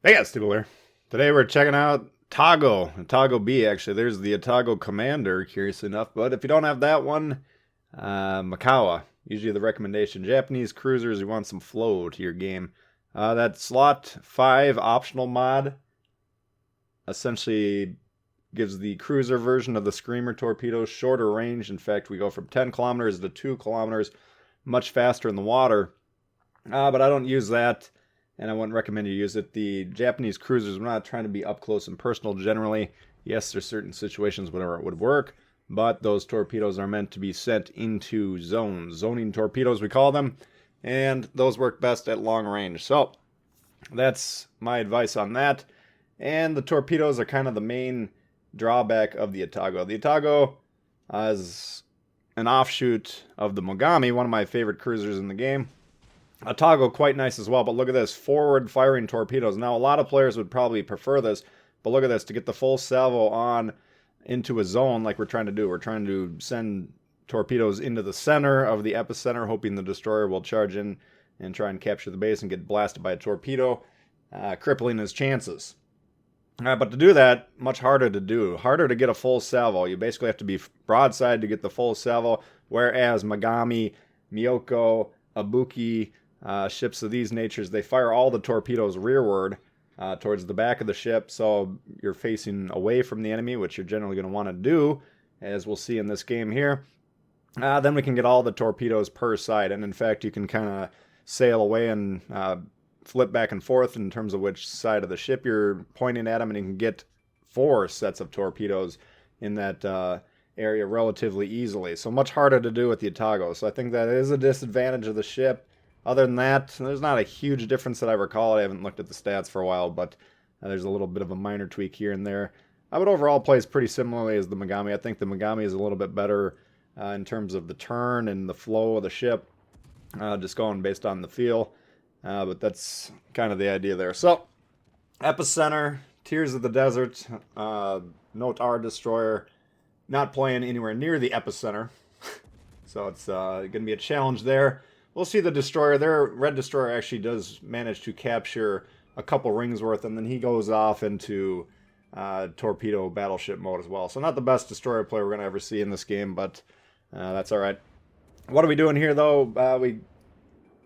Hey guys, Tbull here. Today we're checking out Atago B actually. There's the Atago Commander, curious enough. But if you don't have that one, Makawa. Usually the recommendation. Japanese cruisers, you want some flow to your game. That slot 5 optional mod essentially gives the cruiser version of the Screamer torpedoes shorter range. In fact, we go from 10 kilometers to 2 kilometers, much faster in the water. But I don't use that, and I wouldn't recommend you use it. The Japanese cruisers, we're not trying to be up close and personal generally. Yes, there's certain situations where it would work, but those torpedoes are meant to be sent into zones. Zoning torpedoes, we call them, and those work best at long range. So that's my advice on that. And the torpedoes are kind of the main drawback of the Atago. The Atago is an offshoot of the Mogami, one of my favorite cruisers in the game. Atago quite nice as well, but look at this, forward firing torpedoes. Now a lot of players would probably prefer this, but look at this, to get the full salvo on into a zone like we're trying to do. We're trying to send torpedoes into the center of the epicenter, hoping the destroyer will charge in and try and capture the base and get blasted by a torpedo, crippling his chances. But to do that, much harder to do. Harder to get a full salvo. You basically have to be broadside to get the full salvo, whereas Mogami, Miyoko, Ibuki, ships of these natures, they fire all the torpedoes rearward towards the back of the ship, so you're facing away from the enemy, which you're generally going to want to do, as we'll see in this game here. Then we can get all the torpedoes per side, and in fact you can kind of sail away and flip back and forth in terms of which side of the ship you're pointing at them, and you can get 4 sets of torpedoes in that area relatively easily. So much harder to do with the Atago, so I think that is a disadvantage of the ship. Other than that, there's not a huge difference that I recall. I haven't looked at the stats for a while, but there's a little bit of a minor tweak here and there. But overall plays pretty similarly as the Mogami. I think the Mogami is a little bit better in terms of the turn and the flow of the ship, just going based on the feel. But that's kind of the idea there. So, Epicenter, Tears of the Desert, note our destroyer, not playing anywhere near the Epicenter. So it's going to be a challenge there. We'll see the destroyer. Their red destroyer actually does manage to capture a couple rings worth, and then he goes off into torpedo battleship mode as well. So not the best destroyer player we're going to ever see in this game, but that's all right. What are we doing here, though?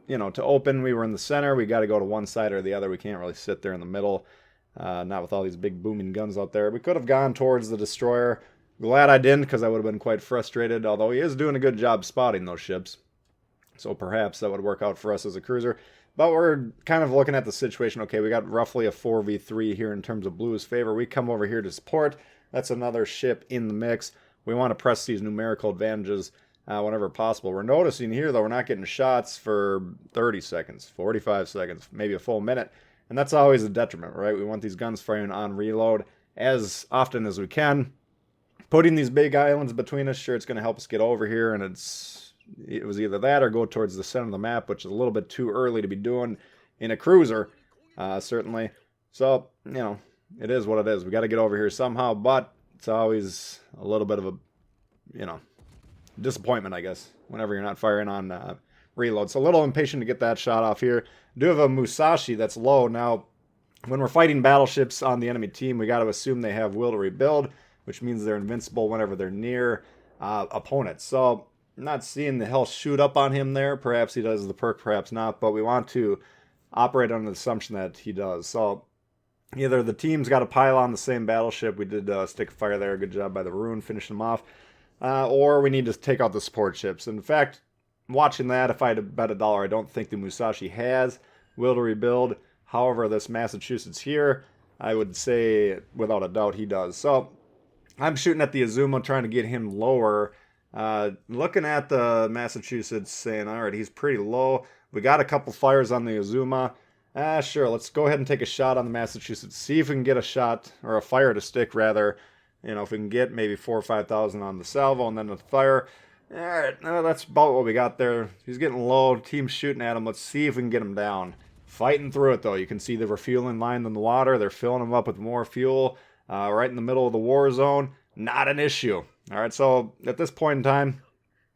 To open, we were in the center. We got to go to one side or the other. We can't really sit there in the middle, not with all these big booming guns out there. We could have gone towards the destroyer. Glad I didn't, because I would have been quite frustrated, although he is doing a good job spotting those ships. So perhaps that would work out for us as a cruiser. But we're kind of looking at the situation. Okay, we got roughly a 4v3 here in terms of blue's favor. We come over here to support. That's another ship in the mix. We want to press these numerical advantages whenever possible. We're noticing here, though, we're not getting shots for 30 seconds, 45 seconds, maybe a full minute. And that's always a detriment, right? We want these guns firing on reload as often as we can. Putting these big islands between us, sure, it's going to help us get over here, and it was either that or go towards the center of the map, which is a little bit too early to be doing in a cruiser, certainly. So, it is what it is. We got to get over here somehow, but it's always a little bit of a, disappointment, I guess, whenever you're not firing on reload. So a little impatient to get that shot off here. Do have a Musashi that's low. Now, when we're fighting battleships on the enemy team, we got to assume they have will to rebuild, which means they're invincible whenever they're near opponents. So I'm not seeing the health shoot up on him there. Perhaps he does the perk, perhaps not, but we want to operate on the assumption that he does. So either the team's got to pile on the same battleship. We did stick fire there. Good job by the Rune, finishing them off. Or we need to take out the support ships. In fact, watching that, if I had to bet $1, I don't think the Musashi has will to rebuild. However, this Massachusetts here, I would say without a doubt he does. So I'm shooting at the Azuma, trying to get him lower. Looking at the Massachusetts, saying, all right, he's pretty low. We got a couple fires on the Azuma. Sure, let's go ahead and take a shot on the Massachusetts. See if we can get a shot, or a fire to stick, rather. If we can get maybe 4,000 or 5,000 on the salvo and then the fire. All right, that's about what we got there. He's getting low. Team's shooting at him. Let's see if we can get him down. Fighting through it, though. You can see the refueling line in the water. They're filling him up with more fuel. Right in the middle of the war zone. Not an issue. All right, so at this point in time,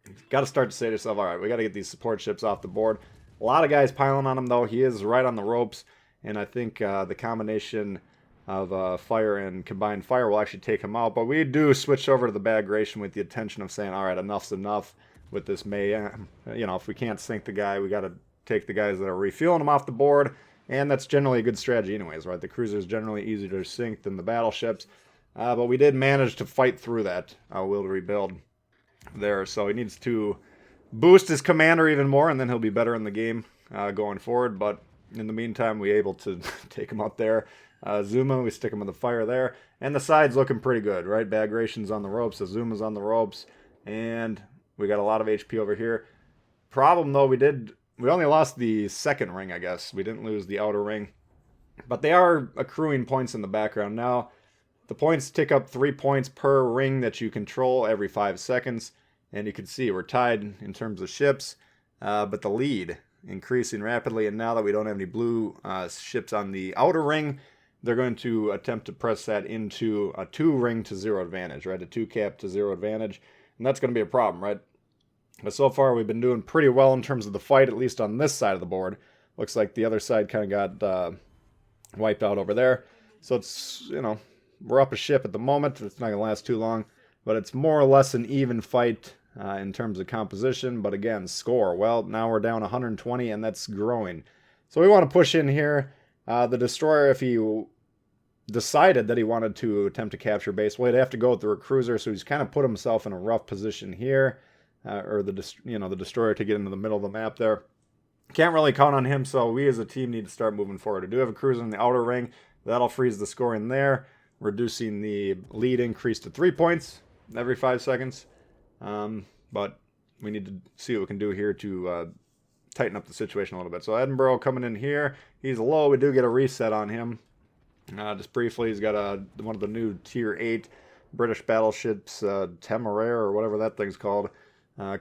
you've got to start to say to yourself, all right, we got to get these support ships off the board. A lot of guys piling on him, though. He is right on the ropes. and I think the combination of fire and combined fire will actually take him out. But we do switch over to the Bagration with the intention of saying, all right, enough's enough with this mayhem. You know, if we can't sink the guy, we got to take the guys that are refueling him off the board, and that's generally a good strategy anyways, right? The cruiser's generally easier to sink than the battleships, but we did manage to fight through that will to rebuild there, so he needs to boost his commander even more, and then he'll be better in the game going forward. But in the meantime, we're able to take him out there. Zuma, we stick him with the fire there, and the side's looking pretty good, right? Bagration's on the ropes, Zuma's on the ropes, and we got a lot of HP over here. Problem though, we only lost the second ring, I guess. We didn't lose the outer ring, but they are accruing points in the background now. The points tick up 3 points per ring that you control every 5 seconds. And you can see we're tied in terms of ships, but the lead increasing rapidly. And now that we don't have any blue ships on the outer ring, they're going to attempt to press that into a 2 ring to 0 advantage, right? A 2 cap to 0 advantage. And that's going to be a problem, right? But so far we've been doing pretty well in terms of the fight, at least on this side of the board. Looks like the other side kind of got wiped out over there. So it's, you know, we're up a ship at the moment. It's not going to last too long, but it's more or less an even fight in terms of composition. But again, score, well, now we're down 120, and that's growing. So we want to push in here. The destroyer, if he decided that he wanted to attempt to capture base, well, he'd have to go through a cruiser, so he's kind of put himself in a rough position here, or the destroyer to get into the middle of the map there. Can't really count on him, so we as a team need to start moving forward. We do have a cruiser in the outer ring. That'll freeze the scoring there, reducing the lead increase to 3 points every 5 seconds. But we need to see what we can do here to tighten up the situation a little bit. So Edinburgh coming in here. He's low. We do get a reset on him. Just briefly, he's got one of the new Tier 8 British battleships, Temeraire, or whatever that thing's called,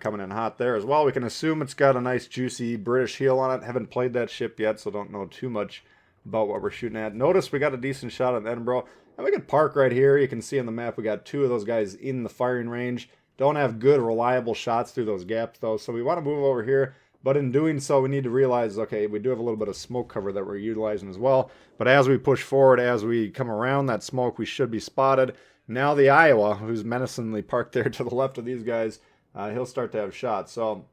coming in hot there as well. We can assume it's got a nice, juicy British heel on it. Haven't played that ship yet, so don't know too much about what we're shooting at. Notice we got a decent shot at Edinburgh. And we can park right here. You can see on the map we got 2 of those guys in the firing range. Don't have good, reliable shots through those gaps, though, so we want to move over here. But in doing so, we need to realize, okay, we do have a little bit of smoke cover that we're utilizing as well. But as we push forward, as we come around that smoke, we should be spotted. Now the Iowa, who's menacingly parked there to the left of these guys, he'll start to have shots. So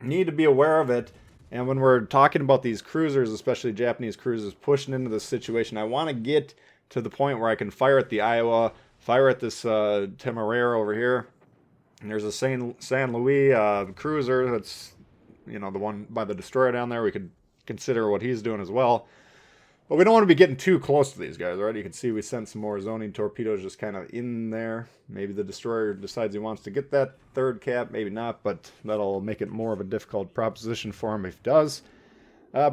need to be aware of it. And when we're talking about these cruisers, especially Japanese cruisers, pushing into this situation, I want to get to the point where I can fire at the Iowa, fire at this Temeraire over here. And there's a San Luis cruiser that's, you know, the one by the destroyer down there. We could consider what he's doing as well. But we don't want to be getting too close to these guys, right? You can see we sent some more zoning torpedoes just kind of in there. Maybe the destroyer decides he wants to get that 3rd cap. Maybe not, but that'll make it more of a difficult proposition for him if he does.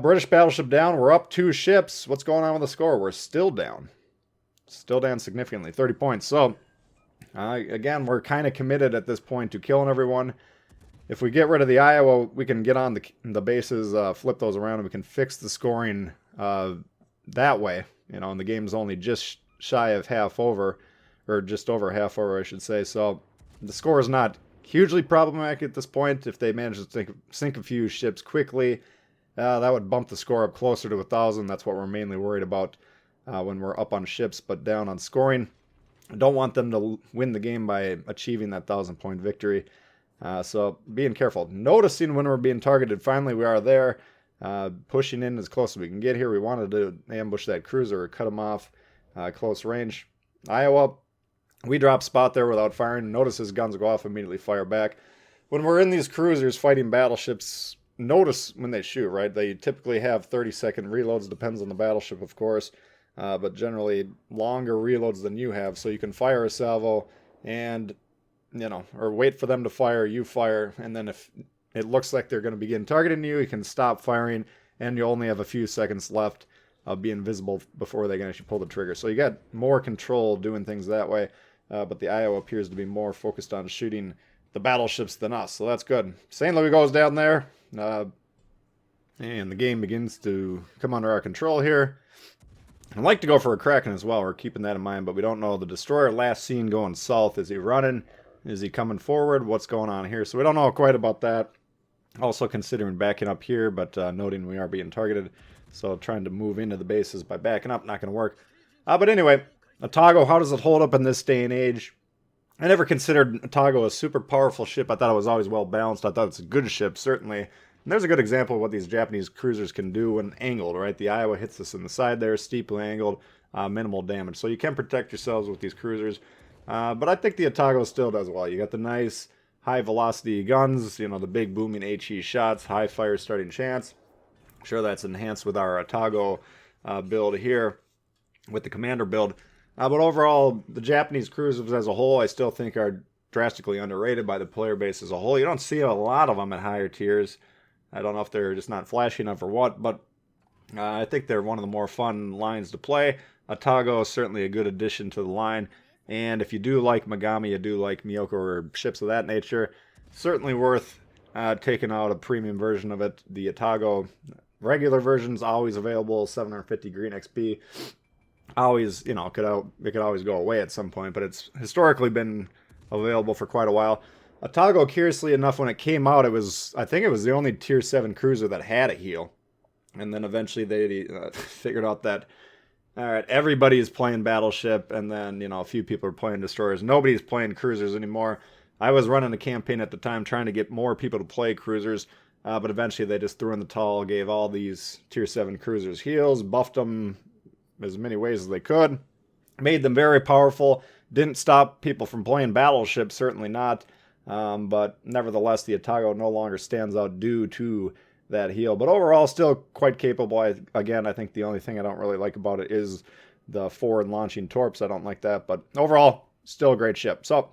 British battleship down. We're up 2 ships. What's going on with the score? We're still down. Still down significantly. 30 points. So, again, we're kind of committed at this point to killing everyone. If we get rid of the Iowa, we can get on the bases, flip those around, and we can fix the scoring that way. You know, and the game's only just shy of half over, or just over half over, I should say. So the score is not hugely problematic at this point. If they manage to sink a few ships quickly, that would bump the score up closer to 1,000. That's what we're mainly worried about when we're up on ships, but down on scoring. I don't want them to win the game by achieving that 1,000-point victory. So being careful. Noticing when we're being targeted. Finally, we are there. Pushing in as close as we can get here. We wanted to ambush that cruiser or cut him off close range. Iowa, we drop spot there without firing. Notice his guns go off, immediately fire back. When we're in these cruisers fighting battleships, notice when they shoot, right? They typically have 30-second reloads. Depends on the battleship, of course. But generally longer reloads than you have. So you can fire a salvo and, you know, or wait for them to fire, you fire, and then if it looks like they're going to begin targeting you, you can stop firing, and you only have a few seconds left of being visible before they can actually pull the trigger. So you got more control doing things that way, but the Iowa appears to be more focused on shooting the battleships than us, so that's good. St. Louis goes down there, and the game begins to come under our control here. I'd like to go for a Kraken as well. We're keeping that in mind, but we don't know. The destroyer last seen going south. Is he running? Is he coming forward? What's going on here? So we don't know quite about that. Also considering backing up here, but noting we are being targeted. So trying to move into the bases by backing up, not going to work. But anyway, Atago, how does it hold up in this day and age? I never considered Atago a super powerful ship. I thought it was always well balanced. I thought it's a good ship, certainly. And there's a good example of what these Japanese cruisers can do when angled, right? The Iowa hits us in the side there, steeply angled, minimal damage. So you can protect yourselves with these cruisers. But I think the Atago still does well. You got the nice high velocity guns, you know, the big booming HE shots, high fire starting chance. I'm sure that's enhanced with our Atago build here, with the commander build. But overall, the Japanese cruisers as a whole, I still think are drastically underrated by the player base as a whole. You don't see a lot of them at higher tiers. I don't know if they're just not flashy enough or what, but I think they're one of the more fun lines to play. Atago is certainly a good addition to the line. And if you do like Megami, you do like Miyoko or ships of that nature, certainly worth taking out a premium version of it. The Atago regular version's always available, 750 green XP. Always, you know, it could always go away at some point, but it's historically been available for quite a while. Atago, curiously enough, when it came out, I think it was the only tier 7 cruiser that had a heal. And then eventually they figured out that, all right, everybody's playing Battleship, and then, you know, a few people are playing Destroyers. Nobody's playing Cruisers anymore. I was running a campaign at the time trying to get more people to play Cruisers, but eventually they just threw in the towel, gave all these tier 7 Cruisers heals, buffed them as many ways as they could, made them very powerful, didn't stop people from playing Battleship, certainly not, but nevertheless the Atago no longer stands out due to that heal, but overall still quite capable. Again, I think the only thing I don't really like about it is the forward launching torps. I don't like that, but overall still a great ship. So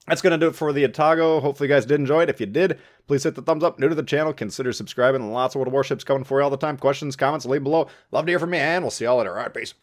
that's going to do it for the Atago. Hopefully you guys did enjoy it. If you did, please hit the thumbs up. New to the channel, consider subscribing. Lots of World of Warships coming for you all the time. Questions, comments, leave below. Love to hear from you, and we'll see y'all later. All right, peace.